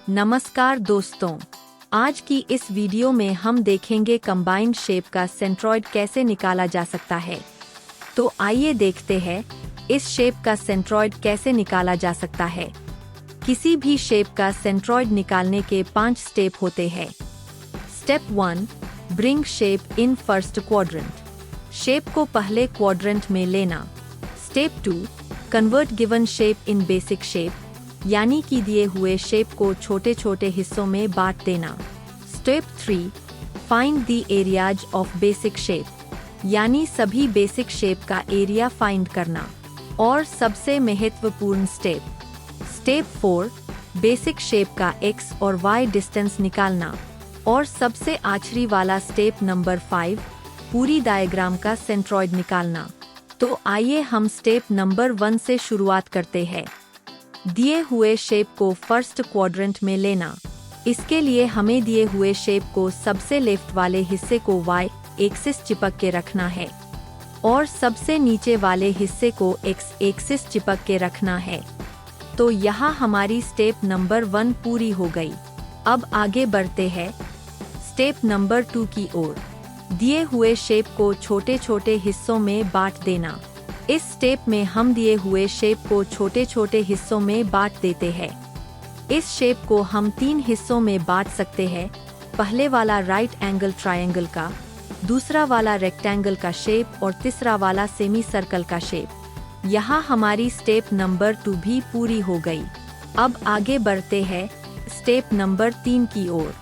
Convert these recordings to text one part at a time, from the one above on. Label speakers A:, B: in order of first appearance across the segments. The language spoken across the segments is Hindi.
A: नमस्कार दोस्तों, आज की इस वीडियो में हम देखेंगे कंबाइंड शेप का सेंट्रॉइड कैसे निकाला जा सकता है। तो आइए देखते हैं इस शेप का सेंट्रॉइड कैसे निकाला जा सकता है। किसी भी शेप का सेंट्रॉइड निकालने के 5 स्टेप होते हैं। Step 1, bring shape in first quadrant. Shape को पहले क्वाड्रेंट में लेना। Step 2, convert given shape in basic shape, यानी कि दिए हुए शेप को छोटे छोटे हिस्सों में बांट देना। Step 3, find the areas of basic shape, यानी सभी बेसिक शेप का एरिया फाइंड करना। और सबसे महत्वपूर्ण स्टेप 4, बेसिक शेप का x और y डिस्टेंस निकालना। और सबसे आखिरी वाला स्टेप नंबर 5, पूरी डायग्राम का सेंट्रॉइड निकालना। तो आइए हम स्टेप नंबर 1 से शुरुआत करते हैं। दिए हुए शेप को फर्स्ट क्वाड्रेंट में लेना। इसके लिए हमें दिए हुए शेप को सबसे लेफ्ट वाले हिस्से को y एक्सिस चिपक के रखना है और सबसे नीचे वाले हिस्से को x एक्सिस चिपक के रखना है। तो यहाँ हमारी स्टेप नंबर 1 पूरी हो गई। अब आगे बढ़ते हैं स्टेप नंबर 2 की ओर। दिए हुए शेप को छोटे छोटे हिस्सों में बांट देना। इस स्टेप में हम दिए हुए शेप को छोटे छोटे हिस्सों में बांट देते हैं। इस शेप को हम 3 हिस्सों में बांट सकते हैं। पहले वाला राइट एंगल ट्रायंगल का, दूसरा वाला रेक्टेंगल का शेप और तीसरा वाला सेमी सर्कल का शेप। यहाँ हमारी स्टेप नंबर 2 भी पूरी हो गई। अब आगे बढ़ते हैं स्टेप नंबर 3 की ओर।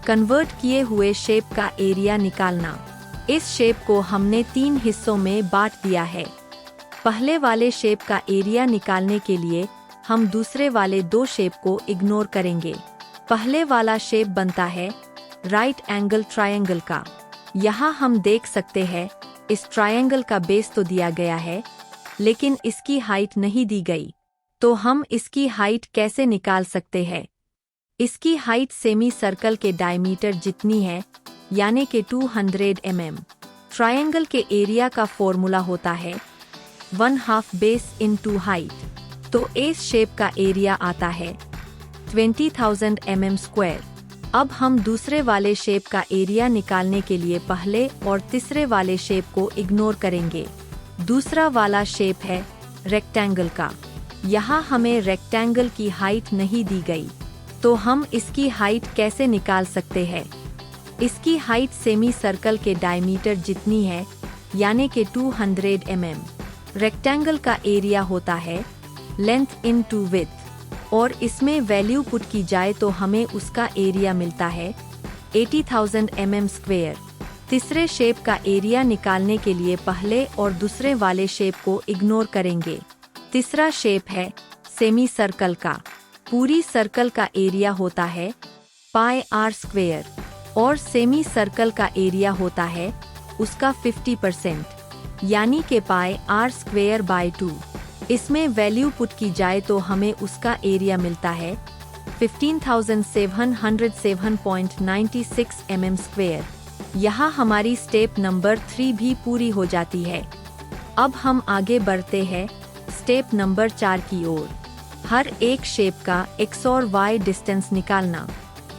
A: कन्वर्ट किए हुए शेप का एरिया निकालना। इस शेप को हमने 3 हिस्सों में बांट दिया है। पहले वाले शेप का एरिया निकालने के लिए हम दूसरे वाले 2 शेप को इग्नोर करेंगे। पहले वाला शेप बनता है राइट एंगल ट्रायंगल का। यहाँ हम देख सकते हैं इस ट्रायंगल का बेस तो दिया गया है, लेकिन इसकी हाइट नहीं दी गई। तो हम इसकी हाइट कैसे निकाल सकते हैं? इसकी हाइट सेमी सर्कल के डायमीटर जितनी है, यानी कि 200 mm। ट्रायंगल के एरिया का फॉर्मूला होता है 1/2 बेस इनटू हाइट। तो इस शेप का एरिया आता है 20,000 mm²। अब हम दूसरे वाले शेप का एरिया निकालने के लिए पहले और तीसरे वाले शेप को इग्नोर करेंगे। दूसरा वाला शेप है रेक्टेंगल का। यहाँ हमें रेक्टेंगल की हाइट नहीं दी गई, तो हम इसकी हाइट कैसे निकाल सकते हैं? इसकी हाइट सेमी सर्कल के डायमीटर जितनी है, यानी कि 200 mm। रेक्टेंगल का एरिया होता है लेंथ इनटू विड्थ, और इसमें वैल्यू पुट की जाए तो हमें उसका एरिया मिलता है 80,000 mm²। तीसरे शेप का एरिया निकालने के लिए पहले और दूसरे वाले शेप को इग्नोर करेंगे। तीसरा शेप है सेमी सर्कल का। पूरी सर्कल का एरिया होता है πr², और सेमी सर्कल का एरिया होता है उसका 50%, यानी कि πr²/2। इसमें वैल्यू पुट की जाए तो हमें उसका एरिया मिलता है 15,707.96 mm²। यहाँ हमारी स्टेप नंबर 3 भी पूरी हो जाती है। अब हम आगे बढ़ते हैं स्टेप नंबर 4 की ओर। हर एक शेप का x और y डिस्टेंस निकालना।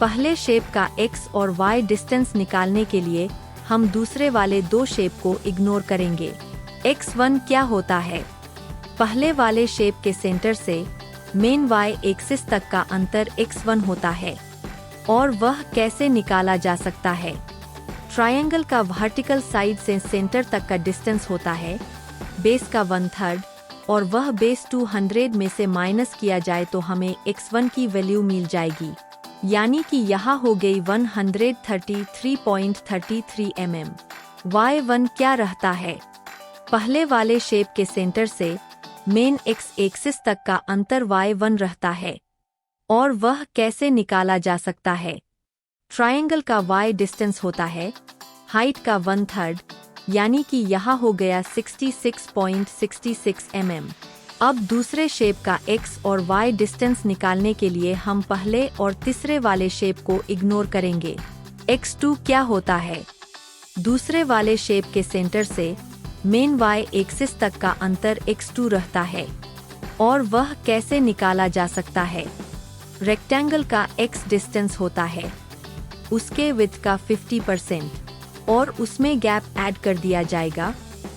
A: पहले शेप का x और y डिस्टेंस निकालने के लिए हम दूसरे वाले 2 शेप को इग्नोर करेंगे। x1 क्या होता है? पहले वाले शेप के सेंटर से मेन y एक्सिस तक का अंतर x1 होता है। और वह कैसे निकाला जा सकता है? ट्रायंगल का वर्टिकल साइड से सेंटर तक का डिस्टेंस होता है बेस का 1/3, और वह बेस 200 में से माइनस किया जाए तो हमें x1 की वैल्यू मिल जाएगी, यानी कि यहाँ हो गई 133.33 mm। y1 क्या रहता है? पहले वाले शेप के सेंटर से मेन x एक्सिस तक का अंतर y1 रहता है। और वह कैसे निकाला जा सकता है? ट्रायंगल का y डिस्टेंस होता है हाइट का 1/3, यानी कि यहाँ हो गया 66.66 mm। अब दूसरे शेप का x और y डिस्टेंस निकालने के लिए हम पहले और तीसरे वाले शेप को इग्नोर करेंगे। x2 क्या होता है? दूसरे वाले शेप के सेंटर से मेन y एक्सिस तक का अंतर x2 रहता है। और वह कैसे निकाला जा सकता है? रेक्टेंगल का x डिस्टेंस होता है उसके विड्थ का 50% और उसमें गैप ऐड कर दिया जाएगा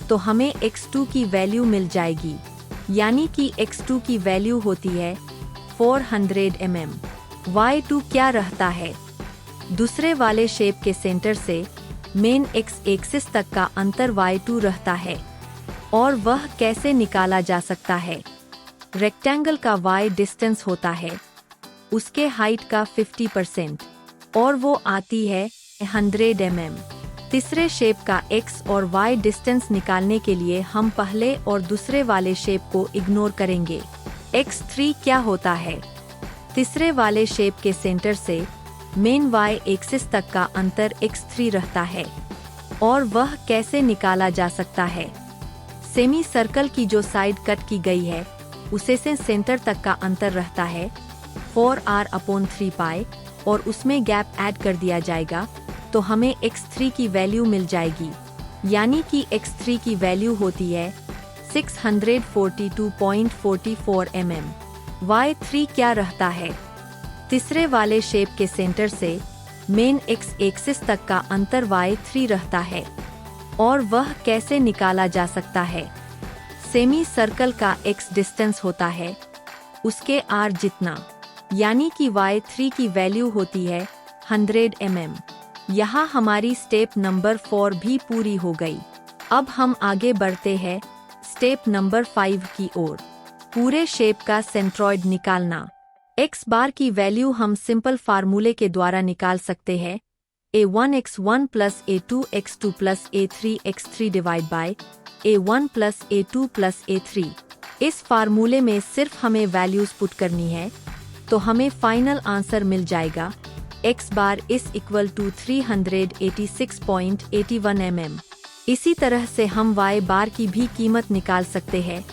A: तो हमें x2 की वैल्यू मिल जाएगी, यानी कि x2 की वैल्यू होती है 400 mm। y2 क्या रहता है? दूसरे वाले शेप के सेंटर से मेन x एक्सिस तक का अंतर y2 रहता है और वह कैसे निकाला जा सकता है? रेक्टेंगल का y डिस्टेंस होता है उसके हाइट का 50% और वो आती है 100 mm। तीसरे शेप का x और y डिस्टेंस निकालने के लिए हम पहले और दूसरे वाले शेप को इग्नोर करेंगे। x3 क्या होता है? तीसरे वाले शेप के सेंटर से मेन y एक्सिस तक का अंतर x3 रहता है और वह कैसे निकाला जा सकता है? सेमी सर्कल की जो साइड कट की गई है उसे से सेंटर तक का अंतर रहता है 4r/3π और उसमें गैप ऐड कर दिया जाएगा तो हमें x3 की वैल्यू मिल जाएगी, यानी कि x3 की वैल्यू होती है 642.44 mm। y3 क्या रहता है? तीसरे वाले शेप के सेंटर से मेन x एक्सिस तक का अंतर y3 रहता है और वह कैसे निकाला जा सकता है? सेमी सर्कल का x डिस्टेंस होता है उसके r जितना, यानी कि y3 की वैल्यू होती है 100 mm। यहाँ हमारी स्टेप नंबर 4 भी पूरी हो गई। अब हम आगे बढ़ते हैं स्टेप नंबर 5 की ओर। पूरे शेप का सेंट्रॉइड निकालना। x बार की वैल्यू हम सिंपल फार्मूले के द्वारा निकाल सकते हैं a1x1 plus a2x2 plus a3x3 divide by a1 plus a2 plus a3। इस फार्मूले में सिर्फ हमें वैल्यूज पुट करनी है तो हमें फाइनल आंसर मिल जाएगा x bar is equal to 386.81 mm। इसी तरह से हम y बार की भी कीमत निकाल सकते हैं,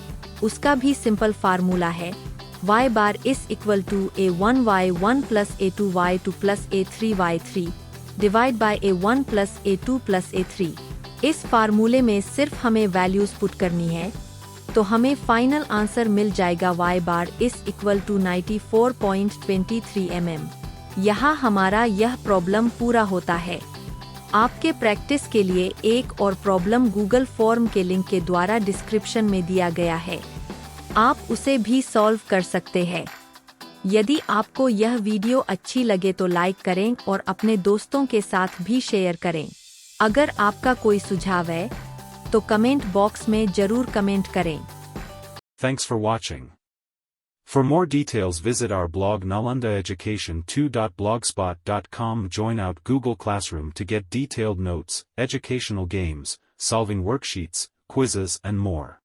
A: उसका भी सिंपल फार्मूला है y bar is equal to a1y1 plus a2y2 plus a3y3 divide by a1 plus a2 plus a3। इस फार्मूले में सिर्फ हमें वैल्यूज पुट करनी है तो हमें फाइनल आंसर मिल जाएगा y bar is equal to 94.23 mm। यहाँ हमारा यह प्रॉब्लम पूरा होता है। आपके प्रैक्टिस के लिए एक और प्रॉब्लम गूगल फॉर्म के लिंक के द्वारा डिस्क्रिप्शन में दिया गया है, आप उसे भी सॉल्व कर सकते हैं। यदि आपको यह वीडियो अच्छी लगे तो लाइक करें और अपने दोस्तों के साथ भी शेयर करें। अगर आपका कोई सुझाव है तो कमेंट बॉक्स में जरूर कमेंट करें।
B: Thanks for watching. For more details visit our blog nalandaeducation2.blogspot.com. Join out Google Classroom to get detailed notes, educational games, solving worksheets, quizzes and more.